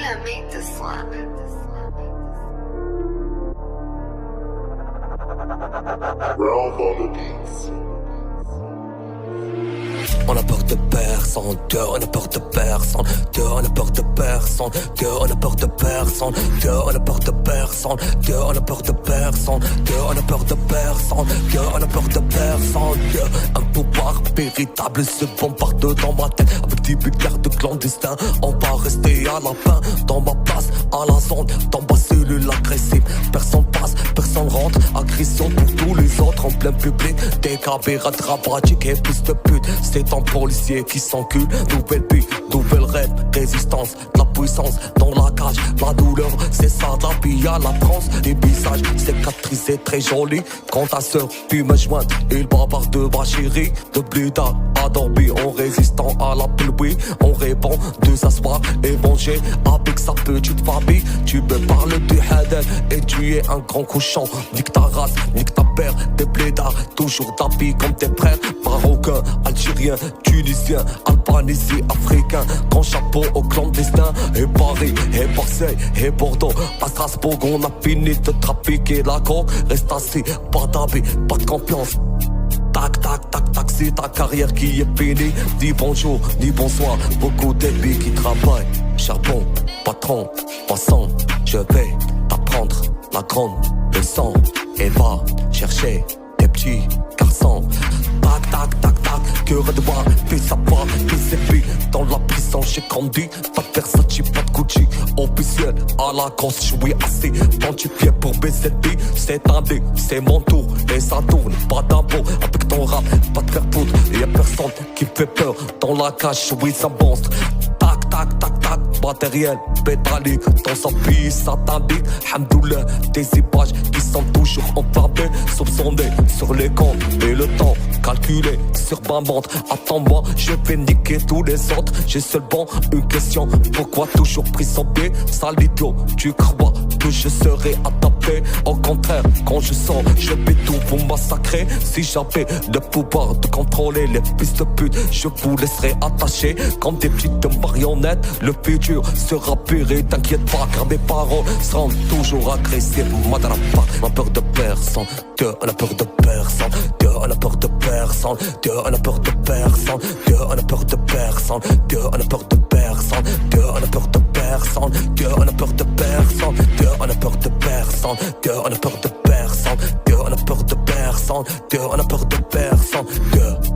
I made this one. Realm on the beats. On a peur de personne, Dieu, on a peur de personne, Dieu, on a peur de personne, Dieu, on a peur de personne, Dieu, on a peur de personne, Dieu, on a peur de personne, Dieu, on a peur de personne, Dieu, on a peur de personne, Dieu, un pouvoir véritable se bombarde dans ma tête avec 10 milliards de clandestins. On va rester à la fin, dans ma place, à la zone, dans ma cellule agressive. Personne passe, personne rentre, agression pour tous les autres en plein public. Des caméras dramatiques et plus de putes. C'est un policier qui s'encule. Nouvelle vie, nouvelle rêve, résistance, de la puissance dans la cage. La douleur, c'est ça de la vie à la France. Les visages cicatrisés très jolis. Quand ta soeur puis me joindre, il bavard de ma chérie. De Bléda à Dorby, en résistant à la pluie. On répond de s'asseoir et manger avec sa petite famille. Tu me parles du Hadel et tu es un grand cochon. Nique ta race, nique ta père, des blédards. Toujours tapis comme tes frères. Marocains, algériens, tunisiens, albanisés, africains. Grand chapeau au clandestin. Et Paris, et Marseille, et Bordeaux. À Strasbourg, on a fini de trafiquer la coke. Reste assis, pas d'habit, pas de confiance. Tac, tac, tac, tac, c'est ta carrière qui est finie. Dis bonjour, dis bonsoir, beaucoup d'ennemis qui travaillent. Charbon, patron, passant, je vais t'apprendre la grande leçon. Et va chercher des petits garçons. Tac, tac, tac, tac, cœur de bois, fais sa voix, fais ses filles. Dans la prison, j'ai grandi, pas de Versace, pas de Gucci. Officiel, à la grosse, je suis assis. Pontifié pour baiser le vie. Cette année, c'est mon tour, et ça tourne. Pas d'impôt, avec ton rap, pas de faire foutre. Y'a personne qui me fait peur, dans la cage, je suis un monstre. Tac, tac, tac, tac, matériel, pétalique. Dans sa vie, ça t'indique. Hamdoullah, des images qui sont toujours enflammées. Soupçonnées sur les comptes et le temps calculé sur ma montre. Attends-moi, je vais niquer tous les autres. J'ai seulement une question, pourquoi toujours pris son pied? Sale idiot, tu crois que je serai attaqué? Au contraire, quand je sors, je vais tout vous massacrer. Si j'avais le pouvoir de contrôler les fils de pute, je vous laisserai attachés comme des petites marionnettes. Le futur sera pur et t'inquiète pas, car mes paroles seront toujours agressives. Madrapa, on a peur de personne, Dieu, on a peur de personne, Dieu, on a peur de personne, Dieu, on a peur de personne, Dieu, on a peur de personne, Dieu, on a peur de personne, Dieu, on a peur de personne, Dieu, on a peur de personne, Dieu, on a peur de personne, Dieu, on a peur de personne, Dieu, on a peur de personne, Dieu, on a peur de personne, Dieu.